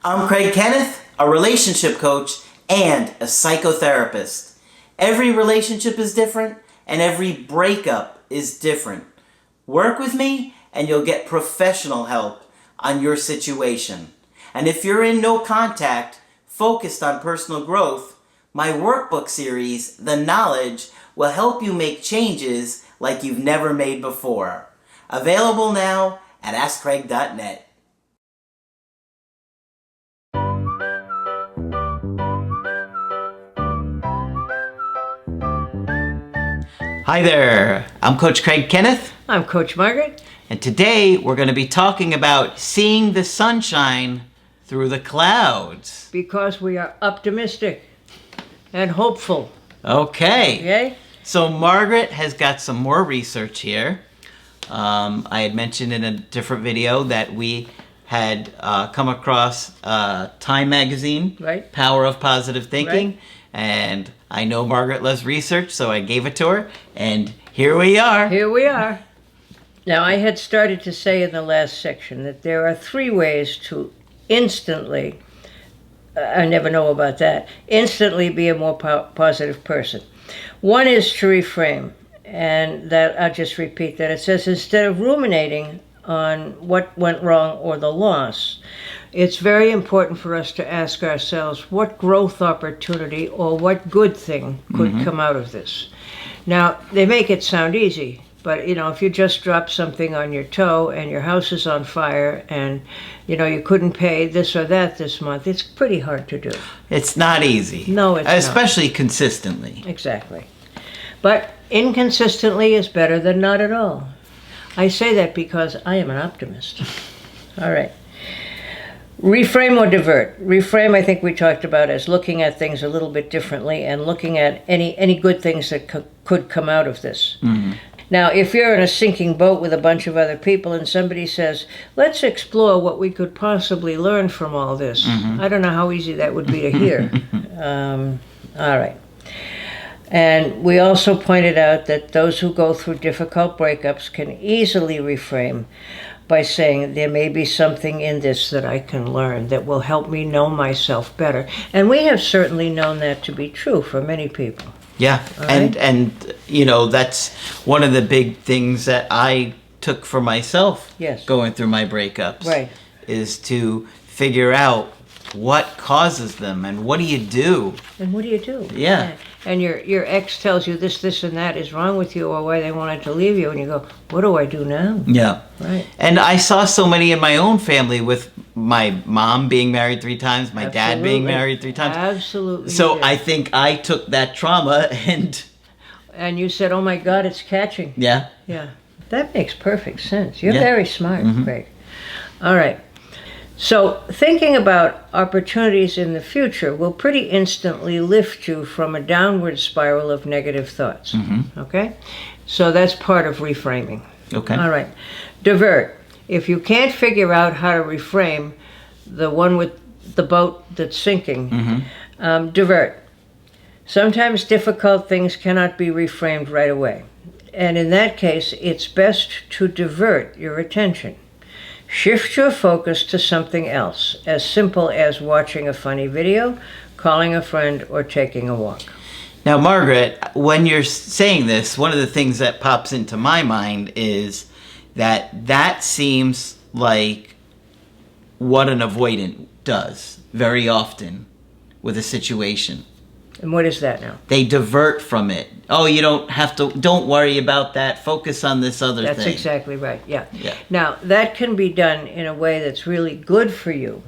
I'm Craig Kenneth, a relationship coach and a psychotherapist. Every relationship is different and every breakup is different. Work with me and you'll get professional help on your situation. And if you're in no contact, focused on personal growth, my workbook series, The Knowledge, will help you make changes like you've never made before. Available now at AskCraig.net. Hi there, I'm Coach Craig Kenneth. I'm Coach Margaret. And today we're going to be talking about seeing the sunshine through the clouds. Because we are optimistic and hopeful. Okay. So Margaret has got some more research here. I had mentioned in a different video that we had come across Time Magazine, right. Power of Positive Thinking. Right. And I know Margaret loves research, so I gave it to her. And here we are. Here we are. Now, I had started to say in the last section that there are 3 ways to instantly, I never know about that, instantly be a more positive person. One is to reframe, and that I'll just repeat that. It says, instead of ruminating on what went wrong or the loss, it's very important for us to ask ourselves what growth opportunity or what good thing could come out of this. Now, they make it sound easy, but if you just drop something on your toe and your house is on fire and you couldn't pay this or that this month, it's pretty hard to do. It's not easy. No, it's especially consistently. Exactly. But inconsistently is better than not at all. I say that because I am an optimist. All right. Reframe or divert. Reframe, I think we talked about as looking at things a little bit differently and looking at any good things that could come out of this. Mm-hmm. Now, if you're in a sinking boat with a bunch of other people and somebody says, let's explore what we could possibly learn from all this, I don't know how easy that would be to hear. All right. And we also pointed out that those who go through difficult breakups can easily reframe by saying, there may be something in this that I can learn that will help me know myself better. And we have certainly known that to be true for many people. Yeah, right? and that's one of the big things that I took for myself going through my breakups. Right. Is to figure out what causes them and what do you do? And what do you do? Yeah. And your ex tells you this, and that is wrong with you or why they wanted to leave you, and you go, what do I do now? Yeah. Right. And I saw so many in my own family with my mom being married 3 times, my dad being married 3 times. Absolutely. So I think I took that trauma and you said, oh my God, it's catching. Yeah. Yeah. That makes perfect sense. You're very smart, Craig. All right. So thinking about opportunities in the future will pretty instantly lift you from a downward spiral of negative thoughts. Okay? So that's part of reframing. Okay. All right. Divert. If you can't figure out how to reframe the one with the boat that's sinking, divert. Sometimes difficult things cannot be reframed right away. And in that case, it's best to divert your attention. Shift your focus to something else, as simple as watching a funny video, calling a friend, or taking a walk. Now, Margaret, when you're saying this, one of the things that pops into my mind is that seems like what an avoidant does very often with a situation. And what is that now? They divert from it. Oh, you don't worry about that. Focus on this other thing. That's exactly right, yeah. Yeah. Now, that can be done in a way that's really good for you.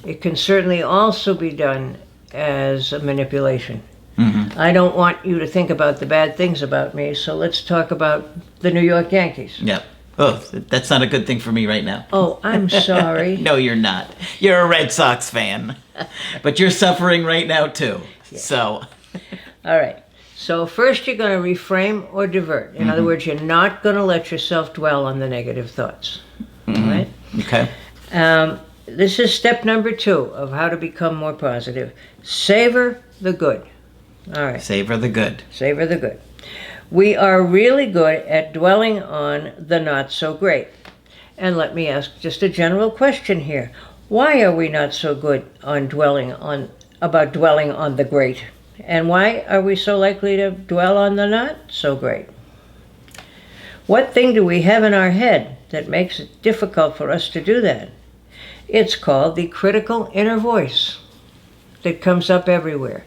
It can certainly also be done as a manipulation. I don't want you to think about the bad things about me, so let's talk about the New York Yankees. Yep. Oh, that's not a good thing for me right now. Oh, I'm sorry. No, you're not. You're a Red Sox fan. But you're suffering right now, too. Yeah. So. All right. So first you're going to reframe or divert. In other words, you're not going to let yourself dwell on the negative thoughts. All right? Okay. This is step number 2 of how to become more positive. Savor the good. All right. Savor the good. Savor the good. We are really good at dwelling on the not so great. And let me ask just a general question here. Why are we not so good on dwelling on the great? And why are we so likely to dwell on the not so great? What thing do we have in our head that makes it difficult for us to do that? It's called the critical inner voice that comes up everywhere.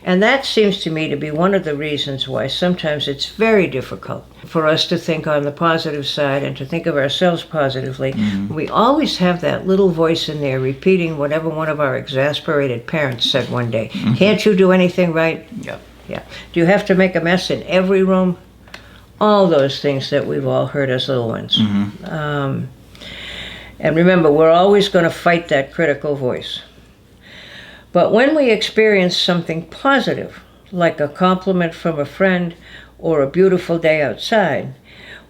And that seems to me to be one of the reasons why sometimes it's very difficult for us to think on the positive side and to think of ourselves positively. We always have that little voice in there repeating whatever one of our exasperated parents said one day. Can't you do anything right? Yeah. Do you have to make a mess in every room? All those things that we've all heard as little ones. And remember, we're always going to fight that critical voice. But when we experience something positive, like a compliment from a friend or a beautiful day outside,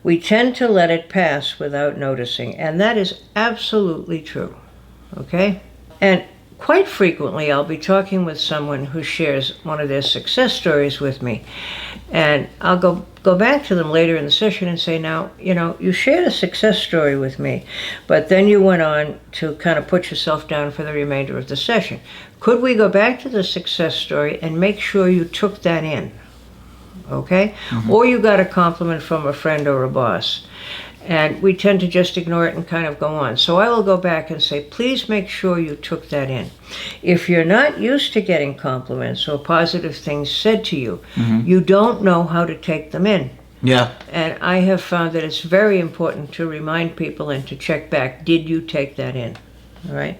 we tend to let it pass without noticing. And that is absolutely true. Okay? And quite frequently, I'll be talking with someone who shares one of their success stories with me. And I'll go back to them later in the session and say, now, you shared a success story with me, but then you went on to kind of put yourself down for the remainder of the session. Could we go back to the success story and make sure you took that in? Okay? Or you got a compliment from a friend or a boss. And we tend to just ignore it and kind of go on. So I will go back and say, please make sure you took that in. If you're not used to getting compliments or positive things said to you, you don't know how to take them in. Yeah. And I have found that it's very important to remind people and to check back, did you take that in? All right?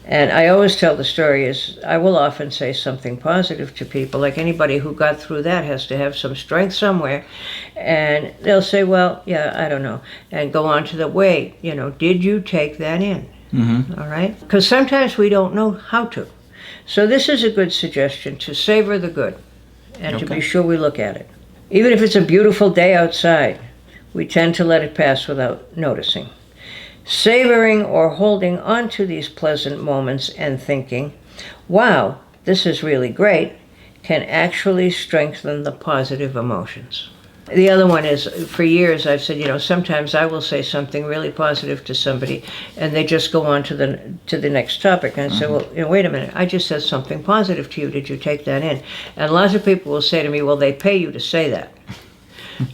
And I always tell the story is I will often say something positive to people. Like anybody who got through that has to have some strength somewhere. And they'll say, well, yeah, I don't know. And go on to the way, did you take that in? All right? Because sometimes we don't know how to. So this is a good suggestion to savor the good and to be sure we look at it. Even if it's a beautiful day outside, we tend to let it pass without noticing. Savoring or holding on to these pleasant moments and thinking, wow, this is really great, can actually strengthen the positive emotions. The other one is, for years I've said, sometimes I will say something really positive to somebody and they just go on to the next topic. And I say, well, wait a minute, I just said something positive to you. Did you take that in? And lots of people will say to me, well, they pay you to say that.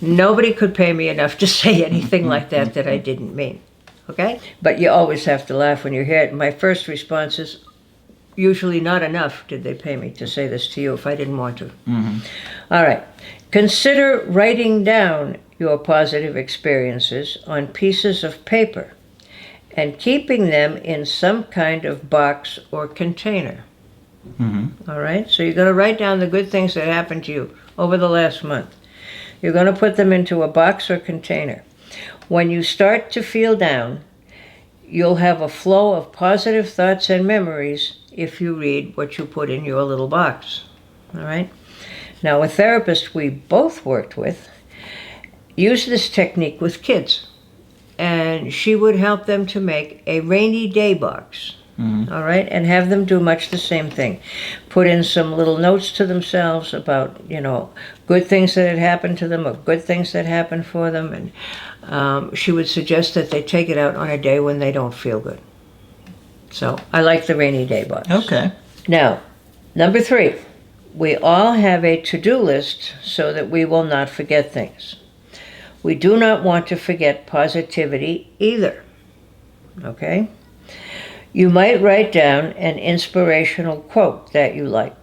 Nobody could pay me enough to say anything like that I didn't mean. Okay? But you always have to laugh when you hear it. My first response is, usually not enough did they pay me to say this to you if I didn't want to. All right. Consider writing down your positive experiences on pieces of paper and keeping them in some kind of box or container. All right? So you're going to write down the good things that happened to you over the last month. You're going to put them into a box or container. When you start to feel down, you'll have a flow of positive thoughts and memories if you read what you put in your little box. All right? Now, a therapist we both worked with used this technique with kids, and she would help them to make a rainy day box. All right, and have them do much the same thing. Put in some little notes to themselves about, good things that had happened to them or good things that happened for them. And she would suggest that they take it out on a day when they don't feel good. So I like the rainy day box. Okay. Now, number 3, we all have a to-do list so that we will not forget things. We do not want to forget positivity either. Okay? You might write down an inspirational quote that you like,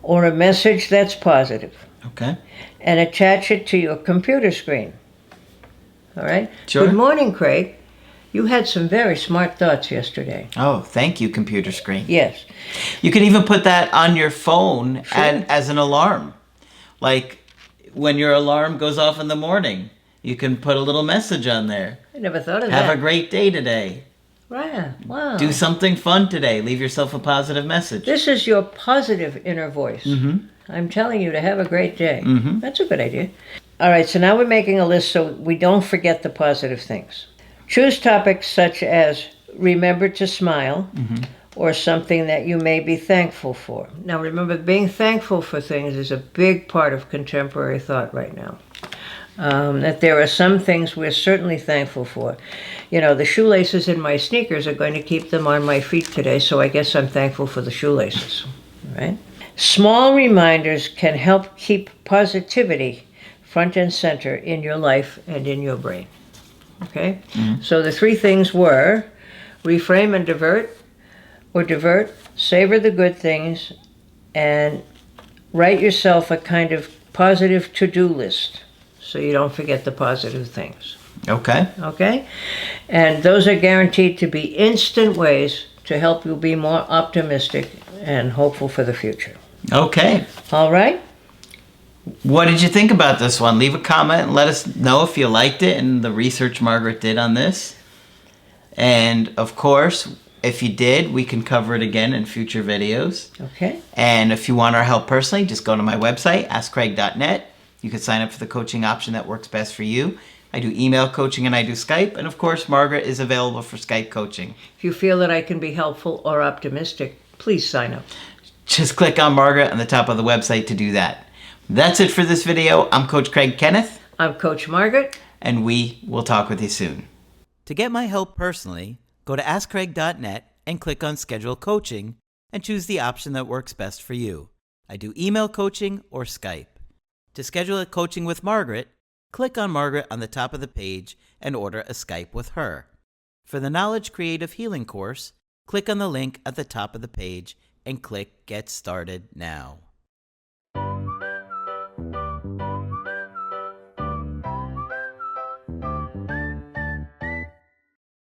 or a message that's positive. Okay. And attach it to your computer screen. All right? Sure. Good morning, Craig. You had some very smart thoughts yesterday. Oh, thank you, computer screen. Yes. You could even put that on your phone as an alarm. Like when your alarm goes off in the morning, you can put a little message on there. I never thought of that. Have a great day today. Right. Wow. Do something fun today. Leave yourself a positive message. This is your positive inner voice. I'm telling you to have a great day. That's a good idea. All right, so now we're making a list so we don't forget the positive things. Choose topics such as remember to smile or something that you may be thankful for. Now remember, being thankful for things is a big part of contemporary thought right now. That there are some things we're certainly thankful for. You know, the shoelaces in my sneakers are going to keep them on my feet today, so I guess I'm thankful for the shoelaces, right? Small reminders can help keep positivity front and center in your life and in your brain, okay? So the three things were reframe and divert, or divert, savor the good things, and write yourself a kind of positive to-do list so you don't forget the positive things. Okay. Okay? And those are guaranteed to be instant ways to help you be more optimistic and hopeful for the future. Okay. All right? What did you think about this one? Leave a comment and let us know if you liked it and the research Margaret did on this. And of course, if you did, we can cover it again in future videos. Okay. And if you want our help personally, just go to my website, askcraig.net. You can sign up for the coaching option that works best for you. I do email coaching and I do Skype. And of course, Margaret is available for Skype coaching. If you feel that I can be helpful or optimistic, please sign up. Just click on Margaret on the top of the website to do that. That's it for this video. I'm Coach Craig Kenneth. I'm Coach Margaret. And we will talk with you soon. To get my help personally, go to askcraig.net and click on Schedule Coaching and choose the option that works best for you. I do email coaching or Skype. To schedule a coaching with Margaret, click on Margaret on the top of the page and order a Skype with her. For the Knowledge Creative Healing course, click on the link at the top of the page and click Get Started Now.